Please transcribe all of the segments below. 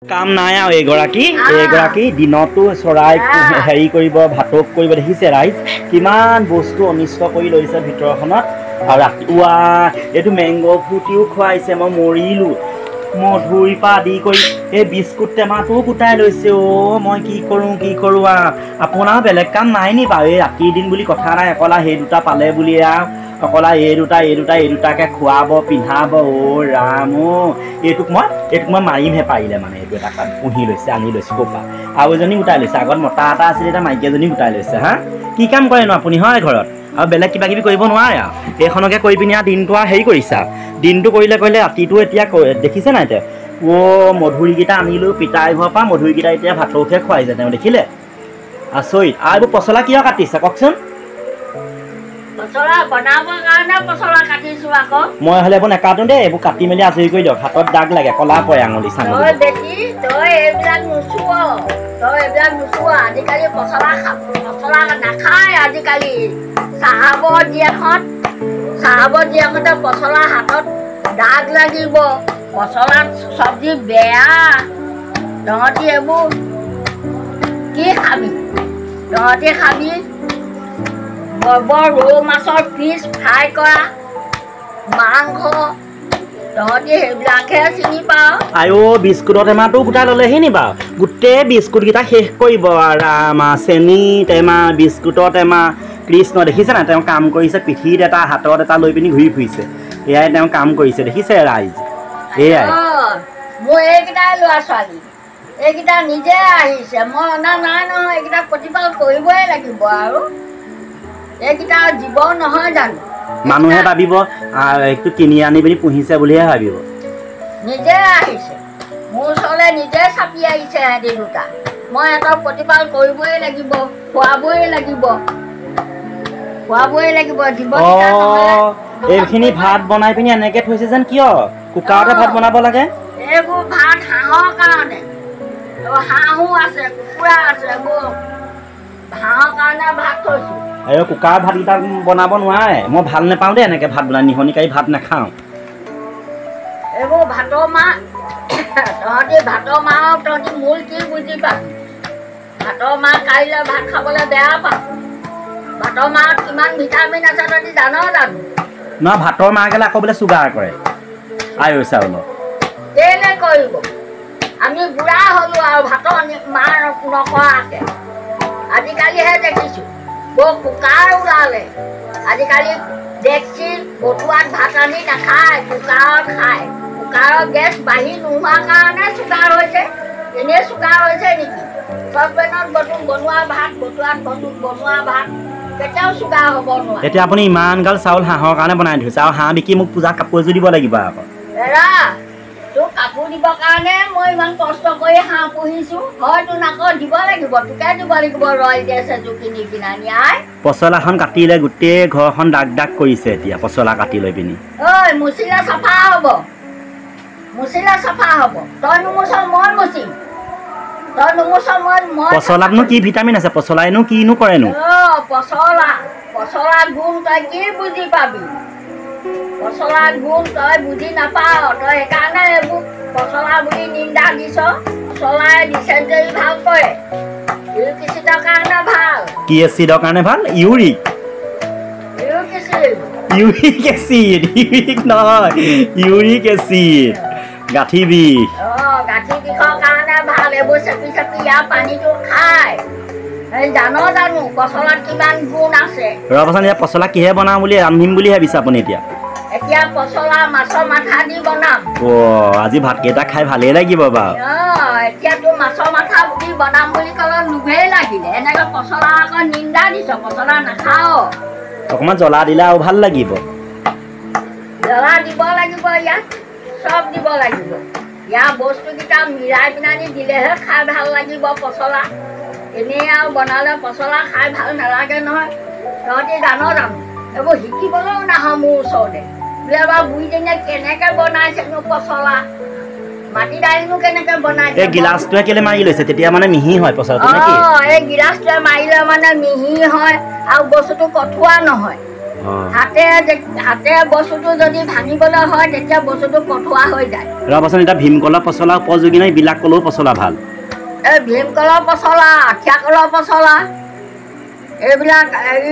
কাম নাই আৰু এগৰাকী দিনতো চৰাই হেৰি কৰিব ভাতক কৰিব দেখিছে ৰাইজ কিমান বস্তু অনিষ্ট কৰি লৈছে ভিতৰখনত আৰু ৰাতিপুৱা এইটো মেংগ' ফ্ৰুটিও খুৱাইছে মই মৰিলোঁ মধুৰি পৰা আদি কৰি এই বিস্কুট টেমাটোও গোটাই লৈছে মই কি কৰোঁ আপোনাৰ বেলেগ কাম নাই নি বাৰু এই ৰাতিৰ দিন বুলি কথা নাই অকলা সেই দুটা পালে বুলি অকলা এই দুটাকে খুৱাব পিন্ধাব ৰাম এইটোক মই মাৰিমহে পাৰিলে মানে এইটো এটা পুহি লৈছে আনি লৈছে ক'পা আৰু এজনী গোটাই লৈছে আগত মতা এটা আছিলে এতিয়া মাইকী এজনী গোটাই লৈছে হা কি কাম কৰেনো আপুনি হয় ঘৰত আৰু বেলেগ কিবা কিবি কৰিব নোৱাৰে আৰু এইখনকে কৰি পিনি দিনটো আৰু হেৰি কৰিছা দিনটো কৰিলে ৰাতিটো এতিয়া দেখিছে নাই এতিয়া মধুৰিকেইটা আনিলোঁ পিতাই ঘৰৰ পৰা মধুৰিকেইটা এতিয়া ভাতকে খুৱাইছে তেওঁ দেখিলে আচৰিত আৰু এইবোৰ পচলা কিয় কাটিছে কওকচোন মই হলে এইবোৰ নেকাটো দেই এইবোৰ কাটি মেলি আজৰি কৰি দিয়ক হাতত দাগ লাগে কলা পৰে আঙুলি আজিকালি চাহাবৰ দিয়াখতে পচলা হাতত দাগ লাগিব পচলা চব্জি বেয়া তহঁতি এইবোৰ কি খাবি ৰৌ মাছৰ পিচ ফ্ৰাই কৰা মাংস তহঁতি সেইবিলাকহে চিনি পাওঁ আইও বিস্কুটৰ টেমাটো গোটাই ল'লেহি নি বাৰু গোটেই বিস্কুটকেইটা শেষ কৰিব আমাৰ চেনি টেমা বিস্কুটৰ টেমা কৃষ্ণ দেখিছে নাই তেওঁ কাম কৰিছে পিঠিত এটা হাতত এটা লৈ পিনি ঘূৰি ফুৰিছে এয়াই তেওঁ কাম কৰিছে দেখিছে ৰাইজ এয়াই মোৰ এইকেইটাই ল'ৰা ছোৱালী এইকেইটা নিজে আহিছে মই অনা নাই নহয় এইকেইটা প্ৰতিপাল কৰিবই লাগিব আৰু এইকেইটা জীৱ নহয় জানো মানুহে ভাবিব এইটো কিনি আনি পিনি পুহিছে বুলিহে ভাবিব নিজে আহিছে মোৰ ওচৰলৈ নিজে চাপি আহিছে সিহঁতি দুটা মই সিহঁতক প্ৰতিপাল কৰিবই লাগিব খোৱাবই লাগিব জীৱ এইখিনি ভাত বনাই পিনি এনেকে থৈছে যেন কিয় কুকাৰতে ভাত বনাব লাগে এইবোৰ ভাত হাঁহৰ কাৰণে হাঁহো আছে কুকুৰা আছে হাঁহৰ কাৰণে ভাত থৈছো এই কুকাৰ ভাতকেইটা বনাব নোৱাৰে মই ভাল নাপাওঁ দেই এনেকে ভাত বনাই নিহনিকাৰী ভাত নাখাওঁ এইবোৰ ভাতৰ মাহ তহঁতি মূল কি বুজি পাবি ভাতৰ মাহ কাইলৈ ভাত খাবলৈ বেয়া পাওঁ ভাতৰ মাহত কিমান ভিটামিন আছে তহঁতি জানো নহয় ভাতৰ মাহ গেলে আকৌ বোলে চুগাৰ কৰে আইও চাউলৰ কেলে কৰিব আমি বুঢ়া হ'লো আৰু ভাতৰ মাহ নকৰাকে আজিকালিহে দেখিছোঁ কুকাৰ ওলালে আজিকালি ডেক্সি বতুৱাত ভাত আনি নাখায় কুকাৰত খায় কুকাৰৰ গেছ বাঢ়ি নোহোৱাৰ কাৰণে চুগাৰ হৈছে এনেই চুগাৰ হৈছে নেকি চচপেনত বনোৱা ভাত বতুৱাত বনোৱা ভাত কেতিয়াও চুগাৰ হ'ব নোৱাৰে এতিয়া আপুনি ইমান গাল চাউল হাঁহৰ কাৰণে বনাই থৈছে আৰু হাঁহ বিকি মোক পূজা কাপোৰ এযোৰ দিব লাগিব আকৌ এৰা তোক কাপোৰ দিবৰ কাৰণে মই ইমান কষ্ট কৰি হাঁহ পুহিছোঁ হয়তো নাকত দিব লাগিব তোকে দিব লাগিব ৰয়েল ড্ৰেছ এযোৰ কিনি নিয়াই পচলাখন কাটিলে গোটেই ঘৰখন দাগ কৰিছে এতিয়া পচলা কাটি লৈ পিনি ঐ মুচিলে চাফা হ'ব তই নুমুচ মই মুচিম পচলাতনো কি ভিটামিন আছে পচলাইনো কিনো কৰেনো পচলা গুণ তই কি বুজি পাবি পচলা গুণ তই বুজি নাপাৱ তই সেইকাৰণে এইবোৰ পচলা বুলি নিন্দা দিছ পচলাই ডিচেণ্টেৰী ভাল কৰে ইউৰিক এচিডৰ কাৰণে ভাল কি এচিডৰ কাৰণে ভাল ইউৰিক এচিড গাঁঠি বিষ বিষৰ কাৰণে ভাল এইবোৰ চেপি ইয়াৰ পানীটো খাই জানো পচলাত কিমান গুণ আছে ৰবচোন এতিয়া পচলা কিহে বনাম বুলি ৰান্ধিম বুলি ভাবিছে আপুনি এতিয়া পচলা মাছৰ মাথা দি বনাম আজি ভাতকেইটা খাই ভালেই লাগিব বাৰু এতিয়াতো মাছৰ মাথা দি বনাম বুলি ক'লে লোভেই লাগিলে এনেকে পচলা আকৌ নিন্দা দিছ পচলা নাখাওঁ অকণমান জ্বলা দিলে আৰু ভাল লাগিব জ্বলা দিব লাগিব ইয়াত চব দিব লাগিব ইয়াৰ বস্তুকেইটা মিলাই পিনানি দিলেহে খাই ভাল লাগিব পচলা এনেই আৰু বনালে পচলা খাই ভাল নালাগে নহয় তহঁতি জানো এইবোৰ শিকিবলৈও নাহোঁ মোৰ ওচৰতে বোলে এবাৰ বুঢ়ীজনীয়ে কেনেকে বনাইছেনো পচলা মাটি দাইলনো কেনেকে বনাইছে এই গিলাচটোৱে কেলে মাৰি লৈছে তেতিয়া মানে মিহি হয় পচলাটো নেকি এই গিলাচটোৱে মাৰিলে মানে মিহি হয় আৰু বস্তুটো কঠুৱা নহয় হাতে বস্তুটো যদি ভাঙিবলৈ হয় তেতিয়া বস্তুটো কঠোৱা হৈ যায়। ৰ'বচোন এতিয়া ভীমকলৰ পচলা উপযোগী নাই, বিলাক কলৰ পচলা ভাল? এই ভীমকলৰ পচলা, আঠিয়া কলৰ পচলা, এইবিলাক এই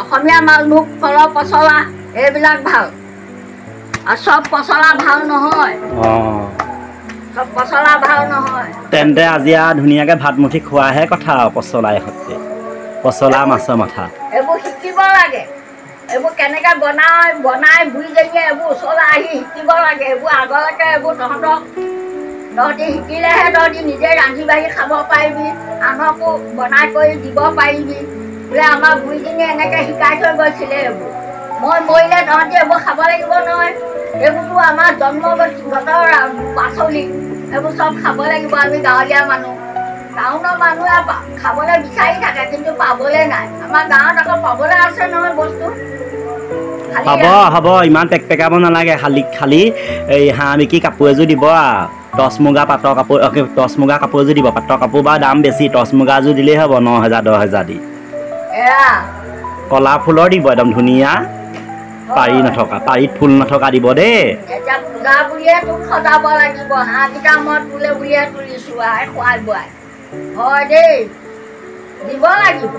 অসমীয়া মালভোগ কলৰ পচলা এইবিলাক ভাল। আৰু চব পচলা ভাল নহয়। চব পচলা ভাল নহয়। তেন্তে আজি আৰু ধুনীয়াকৈ ভাতমুঠি খোৱাহে কথা আৰু পচলা এসত্ৰে, পচলা মাছৰ মাথা। এইবোৰ শিকিব লাগে, এইবোৰ কেনেকৈ বনাই বুঢ়ীজনীয়ে এইবোৰ ওচৰলৈ আহি শিকিব লাগে। এইবোৰ আগলৈকে এইবোৰ তহঁতি শিকিলেহে তহঁতি নিজে ৰান্ধি বাঢ়ি খাব পাৰিবি, আনকো বনাই কৰি দিব পাৰিবি। বোলে আমাৰ বুঢ়ীজনীয়ে এনেকৈ শিকাই থৈ গৈছিলে এইবোৰ। মই মৰিলে তহঁতি এইবোৰ খাব লাগিব নহয়। এইবোৰতো আমাৰ জন্মগতৰ পাচলি, এইবোৰ চব খাব লাগিব। আমি গাঁৱলীয়া মানুহ, টাউনৰ মানুহে খাবলৈ বিচাৰি থাকে কিন্তু পাবলৈ নাই। আমাৰ গাঁৱত আকৌ পাবলৈ আছে নহয় বস্তু। হ'ব হ'ব, ইমান পেকপেকাব নালাগে। খালি এই হাঁহ বিকি কাপোৰ এযোৰ দিব আৰু টচ মুগা পাটৰ কাপোৰ, টচ মুগা কাপোৰ এযোৰ দিব। পাটৰ কাপোৰ বা দাম বেছি, টচ মুগা এযোৰ দিলেই হ'ব 9,000 10,000 দি। কলা ফুলৰ দিব, একদম ধুনীয়া, পাৰি নথকা, পাৰিত ফুল নথকা দিব দেই। এতিয়া পূজা বুলিয়ে তোক সজাব লাগিব। হাঁহকেইটা মই তোলে বুলিয়ে তুলিছো আৰু খুৱাই বোৱাই। হয় দেই, দিব লাগিব।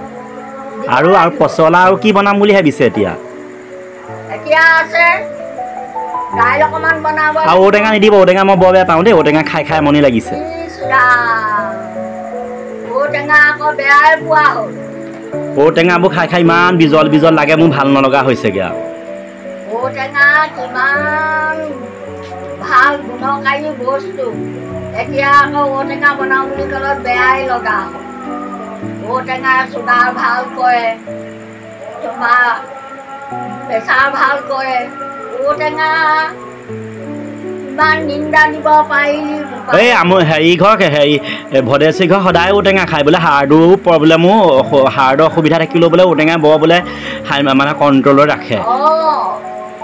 আৰু পচলা আৰু কি বনাম বুলি ভাবিছে এতিয়া? এতিয়া আছে দাইল অকণমান বনাব। আৰু ঔটেঙা নিদিব, ঔটেঙা মই বৰ বেয়া পাওঁ দেই, ঔটেঙা খাই খাই মনি লাগিছে। ঔটেঙা আকৌ বেয়াই পোৱা হ'ল। ঔটেঙাবোৰ খাই খাই ইমান বিজল বিজল লাগে, মোৰ ভাল নলগা হৈছেগৈ আৰু। ঔটেঙা কিমান ভাল গুণকাৰী বস্তু, এতিয়া আকৌ ঔটেঙা বনাওঁ বুলি ক'লে বেয়াই লগা হ'ল। ঔটেঙা চুগাৰ ভাল কৰে, তোমাৰ প্ৰেছাৰ ভাল কৰে। ঔটেঙা ইমান নিন্দা দিব পাৰিলি। এই ভদেশী ঘৰ সদায় ঔটেঙা খাই বোলে, হাৰ্ডৰ প্ৰব্লেমো, হাৰ্ডৰ অসুবিধা থাকিলেও বোলে ঔটেঙা বৰ বোলে মানে কণ্ট্ৰলত ৰাখে।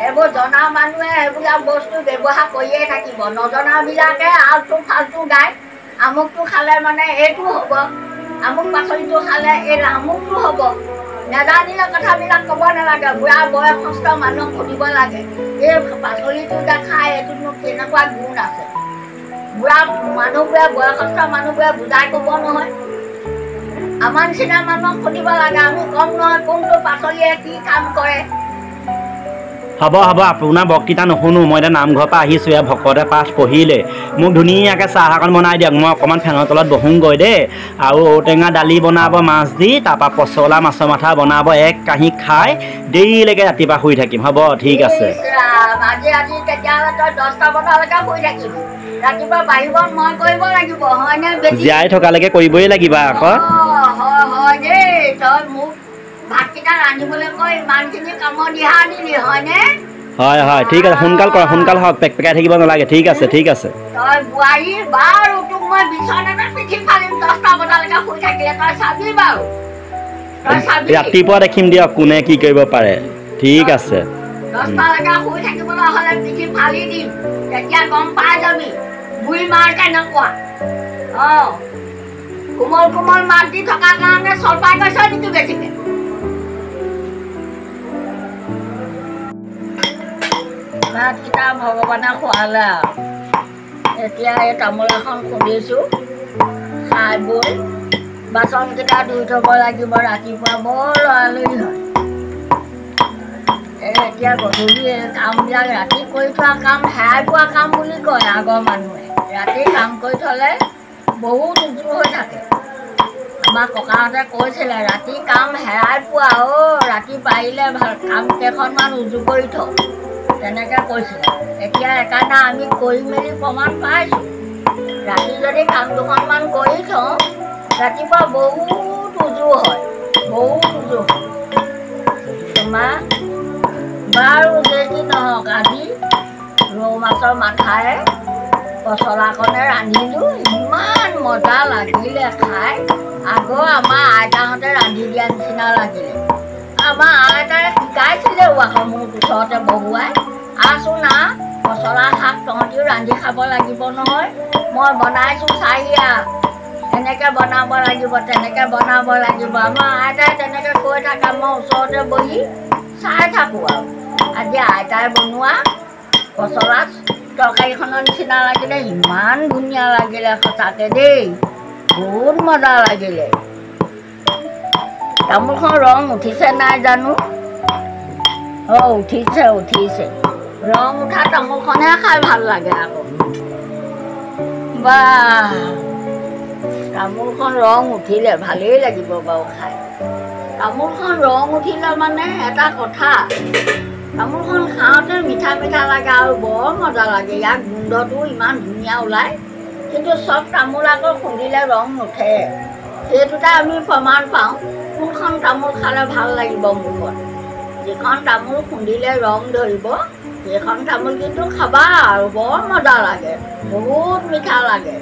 এইবোৰ জনা মানুহে সেইবিলাক বস্তু ব্যৱহাৰ কৰিয়ে থাকিব, নজনাবিলাকে আলটু ফাল্টু গায়। আমুকটো খালে মানে এইটো হ'ব, আমুক পাচলিটো খালে এই আমুকটো হ'ব। নেজানিলে কথাবিলাক ক'ব নালাগে। বুঢ়া বয়সস্থ মানুহক সুধিব লাগে, এই পাচলিটো যে খাই এইটোনো কেনেকুৱা গুণ আছে। বুঢ়া মানুহবোৰে, বয়সস্থ মানুহবোৰে বুজাই ক'ব নহয়। আমাৰ নিচিনা মানুহক সুধিব লাগে, আমি কম নহয় কোনটো পাচলিয়ে কি কাম কৰে। হ'ব হ'ব, আপোনাৰ বক্তৃতা নুশুনো মই। এতিয়া নামঘৰৰ পৰা আহিছোঁ, এয়া ভকতে পাঠ পঢ়িলে। মোক ধুনীয়াকৈ চাহ অকণ বনাই দিয়ক, মই অকণমান ফেনৰ তলত বহোঁগৈ দেই। আৰু ঔটেঙা দালি বনাব মাছ দি, তাৰপৰা পচলা মাছৰ মাথা বনাব, এক কাঁহী খাই দেৰিলৈকে ৰাতিপুৱা শুই থাকিম। হ'ব, ঠিক আছে। আজি তেতিয়াহ'লে তই 10টা বজালৈকে শুই থাকিবি। ৰাতিপুৱা বাঢ়িব মই কৰিব লাগিব, হয়নে? জীয়াই থকালৈকে কৰিবই লাগিব আকৌ। হয় দেই, তই মোক ভাতকেইটা ৰান্ধিবলৈ কৈ ইমানখিনি কামৰ দিহা দিলি, হয়নে? হয় হয়, ঠিক আছে, সোনকাল কৰা, সোনকাল হওক, পেকপেকাই থাকিব নালাগে। ঠিক আছে ঠিক আছে। তই বোৱাৰী বাৰু, তোক মই বিচনাতে পিঠি ফালিম 10টা বজালৈকে শুই থাকিলে, তই চাবি বাৰু। ৰাতিপুৱা দেখিম দিয়ক কোনে কি কৰিব পাৰে। ঠিক আছে। 10টালৈকে শুই থাকিবলৈ হ'লে পিঠি ফালি দিম, তেতিয়া গম পাই যাবি বুঢ়ী মাৰ কেনেকুৱা। কোমল কোমল মাত দি থকাৰ কাৰণে চলপাই গৈছ নেকি বেছিকে? ভাতকেইটা ভগৱানে খোৱালে আৰু এতিয়া এই তামোল এখন খুন্দিছোঁ, খাই বৈ বাচনকেইটা ধুই থ'ব লাগিব। ৰাতিপুৱা বৰ লৰালৰি হয়। এতিয়া গধূলি কামবিলাক ৰাতি কৰি থোৱা কাম হেৰাই পোৱা কাম বুলি কয় আগৰ মানুহে। ৰাতি কাম কৰি থ'লে বহুত উজু হৈ থাকে। আমাৰ ককাহঁতে কৈছিলে ৰাতি কাম হেৰাই পোৱা, ৰাতি পাৰিলে ভাল কাম কেইখনমান উজু কৰি থওঁ, তেনেকৈ কৈছিলে। এতিয়া সেইকাৰণে আমি কৰি মেলি প্ৰমাণ পাইছোঁ। ৰাতি যদি কাম দুখনমান কৰি থওঁ, ৰাতিপুৱা বহুত উজু হয়, বহুত উজু হয়। তোমাৰ বাৰু যে কি নহওক, আজি ৰৌ মাছৰ মাথাৰে পচলাকণে ৰান্ধিলোঁ, ইমান মজা লাগিলে খাই। আগৰ আমাৰ আইতাহঁতে ৰান্ধি দিয়া নিচিনা লাগিলে। আমাৰ আইতাই শিকাইছিলেও আকৌ মোৰ ওচৰতে বহুৱাই, আছোন না পচলা শাক তহঁতিও ৰান্ধি খাব লাগিব নহয়, মই বনাইছোঁ চাহিয়া, এনেকৈ বনাব লাগিব, তেনেকৈ বনাব লাগিব। আমাৰ আইতাই তেনেকৈ কৈ থাকে, মই ওচৰতে বহি চাই থাকোঁ আৰু আজি আইতাই বনোৱা পচলা তৰকাৰীখনৰ নিচিনা লাগিলে ইমান ধুনীয়া লাগিলে সঁচাকৈ দেই বহুত মজা লাগিলে তামোলখন ৰং উঠিছে নাই জানো উঠিছে উঠিছে ৰং উঠা তামোলখনহে খাই ভাল লাগে আকৌ বা তামোলখন ৰং উঠিলে ভালেই লাগিব বাৰু খাই তামোলখন ৰং উঠিলে মানে এটা কথা তামোলখন খাওঁতে মিঠা মিঠা লাগে আৰু বৰ মজা লাগে ইয়াৰ গোন্ধটো ইমান ধুনীয়া ওলায় কিন্তু চব তামোল আকৌ খুন্দিলে ৰং নুঠে সেইটোতে আমি প্ৰমাণ পাওঁ কোনখন তামোল খালে ভাল লাগিব মুখত যিখন তামোল খুন্দিলে ৰং ধৰিব সেইখন তামোল কিন্তু খাবা আৰু বৰ মজা লাগে বহুত মিঠা লাগে